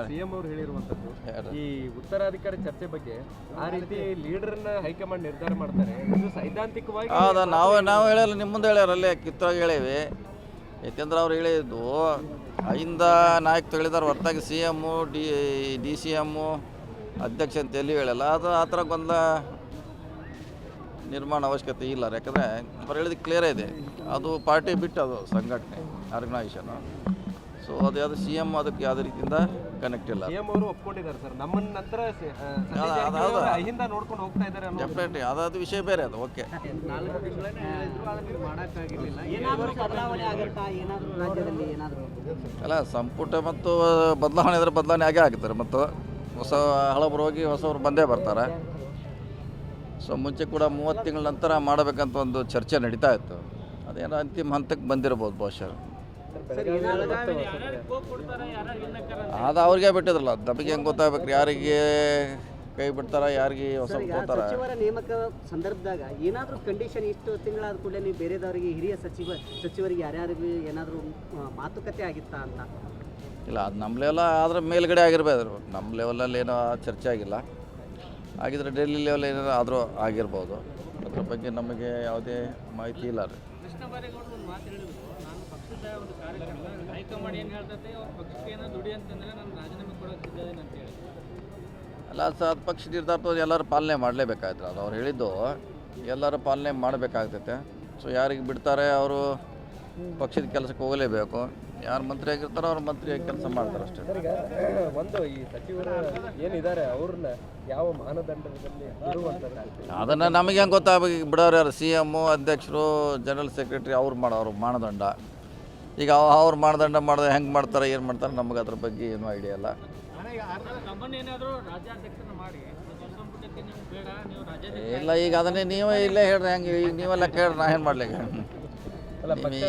CM ಅವರು ಹೇಳಿರುವಂತದ್ದು ಈ ಉತ್ತರಾಧಿಕಾರಿ ಚರ್ಚೆ ಬಗ್ಗೆ ಆ ರೀತಿ ಲೀಡರ್ನ ಹೈಕಮಾಂಡ್ ನಿರ್ಧಾರ ಮಾಡ್ತಾರೆ, ಇದು ಸೈದ್ಧಾಂತಿಕವಾಗಿ ಹೌದಾ? ನಾವು ಹೇಳಲ್ಲ, ನಿಮ್ಮ ಮುಂದೆ ಹೇಳ್ಯಾರಲ್ಲೇ ಕಿತ್ತಾಗಿ ಹೇಳೇವಿ. ಯಾಕೆಂದ್ರೆ ಅವ್ರು ಹೇಳಿದ್ದು ಐಂದ ನಾಯಕರು ಹೇಳಿದಾರೆ ಹೊರತಾಗಿ C M D C M ಅಧ್ಯಕ್ಷ ಅಂತ ಎಲ್ಲಿ ಹೇಳಲ್ಲ. ಅದು ಆ ಥರ ಗೊಂದಲ ನಿರ್ಮಾಣ ಅವಶ್ಯಕತೆ ಇಲ್ಲ. ಯಾಕಂದರೆ ಅವ್ರು ಹೇಳಿದ ಕ್ಲಿಯರೇ ಇದೆ, ಅದು ಪಾರ್ಟಿ ಬಿಟ್ಟು ಅದು ಸಂಘಟನೆ ಆರ್ಗನೈಸೇಷನು. ಸೊ ಅದು ಯಾವುದು ಸಿ ಎಮ್ ಅದಕ್ಕೆ ಯಾವುದೇ ರೀತಿಯಿಂದ ಕನೆಕ್ಟ್ ಇಲ್ಲ. ಸಿಎಂ ಅವರು ಒಪ್ಕೊಂಡಿದ್ದಾರೆ ಸರ್, ನಮ್ಮನ್ನ ನಂತರ ಅಹಿಂದ ನೋಡ್ಕೊಂಡು ಹೋಗ್ತಾ ಇದ್ದಾರೆ. ಡೆಫಿನೆಟ್ಲಿ ಅದಾದ ವಿಷಯ ಬೇರೆ ಅದು. ಓಕೆ, 4 ತಿಂಗಳೇ ಹೇಳಿದ್ರು, ಅದನ್ನು ಮಾಡೋಕ್ಕಾಗಿರಲಿಲ್ಲ. ಅಲ್ಲ, ಸಂಪುಟ ಮತ್ತು ಬದಲಾವಣೆ ಅಂದರೆ ಬದಲಾವಣೆ ಆಗೇ ಆಗ್ತಾರೆ. ಮತ್ತು ಹಳಬರು ಹೋಗಿ ಹೊಸವರು ಬಂದೇ ಬರ್ತಾರೆ. ಸೊ ಮುಂಚೆ ಕೂಡ 30 ತಿಂಗಳ ನಂತರ ಮಾಡಬೇಕಂತ ಒಂದು ಚರ್ಚೆ ನಡೀತಾ ಇತ್ತು. ಅದೇನೋ ಅಂತಿಮ ಹಂತಕ್ಕೆ ಬಂದಿರಬಹುದು ಬಹುಶಃ. ಅದು ಅವ್ರಿಗೆ ಬಿಟ್ಟಿದ್ರಲ್ಲ, ನಮಗೆ ಹೆಂಗೆ ಗೊತ್ತಾಗಬೇಕು ಯಾರಿಗೆ ಕೈ ಬಿಡ್ತಾರ, ಯಾರಿಗೆ ಹೊಸ ಹೋಗ್ತಾರ. ಸಚಿವರ ನೇಮಕ ಸಂದರ್ಭದಾಗ ಏನಾದರೂ ಕಂಡೀಷನ್ ಇಷ್ಟು ತಿಂಗಳಾದ ಕೂಡಲೇ ನೀವು ಬೇರೆದವರಿಗೆ ಹಿರಿಯ ಸಚಿವರಿಗೆ ಯಾರ್ಯಾರಿಗೂ ಏನಾದರೂ ಮಾತುಕತೆ ಆಗಿತ್ತಾ ಅಂತ? ಇಲ್ಲ, ಅದು ನಮ್ಮ ಲೆವೆಲ್ ಆದರೆ ಮೇಲ್ಗಡೆ ಆಗಿರ್ಬೋದು. ನಮ್ಮ ಲೆವೆಲಲ್ಲಿ ಏನೋ ಚರ್ಚೆ ಆಗಿಲ್ಲ. ಆಗಿದ್ರೆ ಡೆಲ್ಲಿ ಲೆವೆಲ್ ಏನಾದ್ರು ಆದರೂ ಆಗಿರ್ಬೋದು. ಅದ್ರ ಬಗ್ಗೆ ನಮಗೆ ಯಾವುದೇ ಮಾಹಿತಿ ಇಲ್ಲ ರೀ. ಅಲ್ಲ ಸರ್, ಅದು ಪಕ್ಷ ನಿರ್ಧಾರ ಎಲ್ಲರೂ ಪಾಲನೆ ಮಾಡಲೇಬೇಕಾಯ್ತು. ಅದು ಅವ್ರು ಹೇಳಿದ್ದು ಎಲ್ಲರೂ ಪಾಲನೆ ಮಾಡಬೇಕಾಗ್ತೈತೆ. ಸೊ ಯಾರಿಗೆ ಬಿಡ್ತಾರೆ ಅವರು ಪಕ್ಷದ ಕೆಲಸಕ್ಕೆ ಹೋಗಲೇಬೇಕು. ಯಾರು ಮಂತ್ರಿ ಆಗಿರ್ತಾರೋ ಅವ್ರು ಮಂತ್ರಿಯಾಗಿ ಕೆಲಸ ಮಾಡ್ತಾರೆ ಅಷ್ಟೇ. ಈಗ ಒಂದು ಈ ಸಚಿವರು ಏನಿದ್ದಾರೆ ಅವ್ರನ್ನ ಯಾವ ಮಾನದಂಡದಲ್ಲಿ ಬಿಡುವಂಥದ್ದು, ಅದನ್ನು ನಮಗೆ ಹೆಂಗೆ ಗೊತ್ತಾಗಬೇಕು? ಬಿಡೋರು ಯಾರು? ಸಿ ಎಮ್ಮು, ಅಧ್ಯಕ್ಷರು, ಜನರಲ್ ಸೆಕ್ರೆಟರಿ ಅವ್ರು ಮಾಡೋರು ಮಾನದಂಡ. ಈಗ ಅವ್ರು ಮಾನದಂಡ ಮಾಡಿದ್ರೆ ಹೆಂಗೆ ಮಾಡ್ತಾರೆ, ಏನು ಮಾಡ್ತಾರೆ, ನಮಗೆ ಅದ್ರ ಬಗ್ಗೆ ಏನೂ ಐಡಿಯಾ ಇಲ್ಲ. ಇಲ್ಲ, ಈಗ ಅದನ್ನೇ ನೀವೇ ಇಲ್ಲೇ ಹೇಳ್ರಿ. ಹೆಂಗೆ ಈಗ ನೀವೆಲ್ಲ ಕೇಳ್ರಿ, ನಾ ಏನು ಮಾಡ್ಲಿಕ್ಕೆ?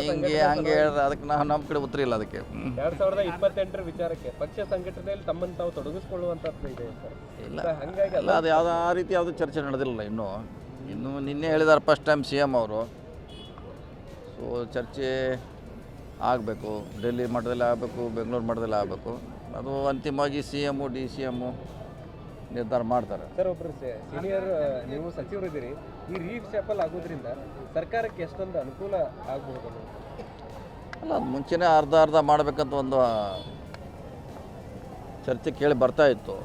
ಹಿಂಗೆ ಹಂಗೆ ಹೇಳ್ರಿ, ಅದಕ್ಕೆ ನಾವು ನಮ್ಮ ಕಡೆ ಉತ್ತರ ಇಲ್ಲ ಅದಕ್ಕೆ. 2028 ವಿಚಾರಕ್ಕೆ ಪಕ್ಷ ಸಂಘಟನೆಯಲ್ಲಿ ತಮ್ಮನ್ನು ತಾವು ತೊಡಗಿಸ್ಕೊಳ್ಳುವಂಥದ್ದು ಇದೆ ಸರ್. ಇಲ್ಲ, ಅಲ್ಲ, ಅದು ಯಾವುದೋ ಆ ರೀತಿ ಯಾವುದೂ ಚರ್ಚೆ ನಡೆದಿಲ್ಲ ಇನ್ನೂ ನಿನ್ನೆ ಹೇಳಿದ್ದಾರೆ ಫಸ್ಟ್ ಟೈಮ್ ಸಿ ಎಮ್ ಅವರು. ಸೊ ಚರ್ಚೆ ಆಗಬೇಕು, ಡೆಲ್ಲಿ ಮಟ್ಟದಲ್ಲಿ ಆಗಬೇಕು, ಬೆಂಗಳೂರು ಮಟ್ಟದಲ್ಲಿ ಆಗಬೇಕು. ಅದು ಅಂತಿಮವಾಗಿ C M D C M ನಿರ್ಧಾರ ಮಾಡ್ತಾರೆ. ಸರ್, ಒಬ್ಬರು ಸೀನಿಯರ್ ನೀವು ಸಚಿವರಿದ್ದೀರಿ, ಈ ರೀಶಫಲ್ ಆಗೋದ್ರಿಂದ ಸರ್ಕಾರಕ್ಕೆ ಎಷ್ಟೊಂದು ಅನುಕೂಲ ಆಗಬಹುದು? ಅಲ್ಲ, ಅದು ಮುಂಚೆನೇ ಅರ್ಧ ಮಾಡಬೇಕಂತ ಒಂದು ಚರ್ಚೆ ಕೇಳಿ ಬರ್ತಾ ಇತ್ತು.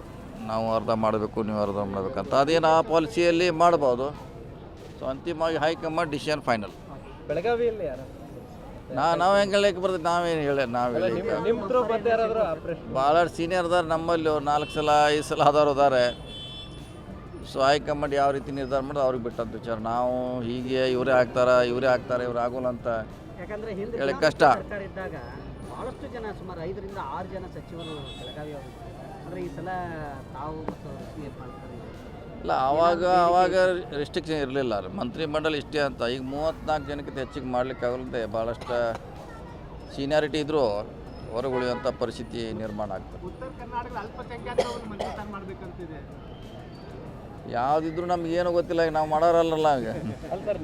ನಾವು ಅರ್ಧ ಮಾಡಬೇಕು, ನೀವು ಅರ್ಧ ಮಾಡಬೇಕಂತ. ಅದೇನು ಆ ಪಾಲಿಸಿಯಲ್ಲಿ ಮಾಡ್ಬೋದು. ಸೊ ಅಂತಿಮವಾಗಿ ಹೈಕಮಾಂಡ್ ಡಿಸಿಷನ್ ಫೈನಲ್. ಬೆಳಗಾವಿಯಲ್ಲಿ ಯಾರು ನಾವು ಹೆಂಗೆ ಹೇಳಕ್ಕೆ ಬರ್ತದೆ? ನಾವೇನು ಭಾಳಷ್ಟು ಸೀನಿಯರ್ ಅದಾರೆ ನಮ್ಮಲ್ಲಿ. 4 ಸಲ 5 ಸಲ ಆದವ್ರು ಇದ್ದಾರೆ. ಸೊ ಹೈಕಮಾಂಡ್ ಯಾವ ರೀತಿ ನಿರ್ಧಾರ ಮಾಡೋದು ಅವ್ರಿಗೆ ಬಿಟ್ಟಂತ ವಿಚಾರ. ನಾವು ಹೀಗೆ ಇವರೇ ಆಗ್ತಾರೆ ಇವ್ರು ಆಗೋಲ್ಲ ಅಂತ ಹೇಳಿ ಕಷ್ಟ. ಸರ್ಕಾರ ಇದ್ದಾಗ ಭಾಳಷ್ಟು ಜನ, ಸುಮಾರು 5 ರಿಂದ 6 ಜನ ಸಚಿವರು ಬೆಳಗಾವಿ ಅವರು. ಅಂದರೆ ಈ ಸಲ ತಾವು ಮತ್ತು ಮಾಡ್ತಾರೆ. ಇಲ್ಲ, ಆವಾಗ ರೆಸ್ಟ್ರಿಕ್ಷನ್ ಇರಲಿಲ್ಲ. ಮಂತ್ರಿ ಮಂಡಲ ಇಷ್ಟೇ ಅಂತ. ಈಗ 34 ಜನಕ್ಕಿಂತ ಹೆಚ್ಚಿಗೆ ಮಾಡಲಿಕ್ಕಾಗಲ್ಲಂತೆ. ಭಾಳಷ್ಟು ಸೀನಿಯಾರಿಟಿ ಇದ್ದರೂ ಹೊರಗುಳಿಯುವಂಥ ಪರಿಸ್ಥಿತಿ ನಿರ್ಮಾಣ ಆಗ್ತದೆ. ಉತ್ತರ ಕರ್ನಾಟಕದ ಅಲ್ಪಸಂಖ್ಯಾತರನ್ನು ಮಂತ್ರಿಸ್ಥಾನ ಮಾಡಬೇಕಂತಿದೆ. ಯಾವುದಿದ್ರು ನಮಗೇನು ಗೊತ್ತಿಲ್ಲ. ಈಗ ನಾವು ಮಾಡೋರಲ್ಲ. ಈಗ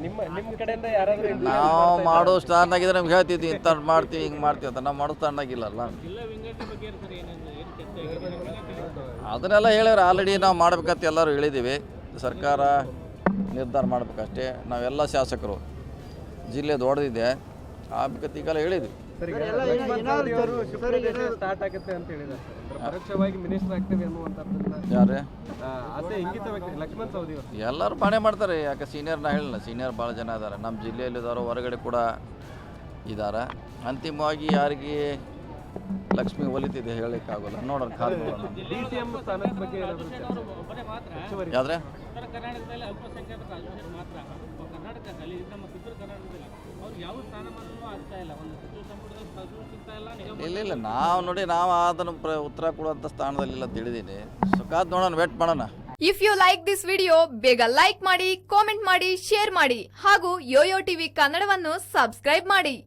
ನಿಮ್ಮ ಕಡೆಯಿಂದ ಯಾರಾದರೂ ನಾವು ಮಾಡೋ ಸ್ಥಾನದಾಗಿದ್ರೆ ನಮ್ಗೆ ಹೇಳ್ತಿದ್ವಿ, ಇಂಥ ಮಾಡ್ತೀವಿ ಹಿಂಗೆ ಮಾಡ್ತೀವಿ ಅಂತ. ನಾವು ಮಾಡೋ ಸ್ಥಾನದಾಗಿಲ್ಲಲ್ಲ. ಅದನ್ನೆಲ್ಲ ಹೇಳ್ಯಾರ ಆಲ್ರೆಡಿ. ನಾವು ಮಾಡ್ಬೇಕಂತ ಎಲ್ಲರೂ ಹೇಳಿದ್ದೀವಿ. ಸರ್ಕಾರ ನಿರ್ಧಾರ ಮಾಡ್ಬೇಕಷ್ಟೇ. ನಾವೆಲ್ಲ ಶಾಸಕರು, ಜಿಲ್ಲೆ ದೊಡ್ಡದಿದೆ, ಆಗ್ಬೇಕಂತ ಈಗೆಲ್ಲ ಹೇಳಿದ್ವಿ. ಸ್ಟಾರ್ಟ್ ಆಗುತ್ತೆ ಅಂತ ಹೇಳಿದ್ದಾರೆ. ಪರೋಕ್ಷವಾಗಿ ಮಿನಿಸ್ಟರ್ ಆಗ್ತೇವೆ ಅನ್ನುವಂಥದ್ದನ್ನ ಯಾರೇ ಅದೇ ಇಂಗಿತ ವ್ಯಕ್ತಿ ಲಕ್ಷ್ಮಣ್ ಸವದಿ ಎಲ್ಲರೂ ಬಾಣೆ ಮಾಡ್ತಾರೆ. ಯಾಕೆ ಸೀನಿಯರ್ ನಾ ಹೇಳಿಲ್ಲ, ಸೀನಿಯರ್ ಭಾಳ ಜನ ಇದ್ದಾರೆ ನಮ್ಮ ಜಿಲ್ಲೆಯಲ್ಲಿದ್ದಾರೋ, ಹೊರಗಡೆ ಕೂಡ ಇದ್ದಾರೆ. ಅಂತಿಮವಾಗಿ ಯಾರಿಗೆ ಲಕ್ಷ್ಮಿ ಒಲಿತಿದೆ ಹೇಳಲಿಕ್ಕಾಗೋಲ್ಲ. ನೋಡೋಣ, ಕಾದು ನೋಡೋಣ. DCM ಸ್ಥಾನದ ಬಗ್ಗೆ ಯಾವ್ದ್ರೆ ಇಲ್ಲ, ನಾವು ಅದನ್ನು ಉತ್ತರ ಕೊಡುವಂಥ ಸ್ಥಾನದಲ್ಲಿಲ್ಲ ತಿಳಿದೀನಿ. ಸೊ ಕಾದು ನೋಡೋಣ, ವೇಟ್ ಮಾಡೋಣ. If you like this video, ಬೇಗ ಲೈಕ್ ಮಾಡಿ, ಕಾಮೆಂಟ್ ಮಾಡಿ, ಶೇರ್ ಮಾಡಿ ಹಾಗೂ ಯೋಯೋ ಟಿವಿ ಕನ್ನಡವನ್ನು ಸಬ್ಸ್ಕ್ರೈಬ್ ಮಾಡಿ.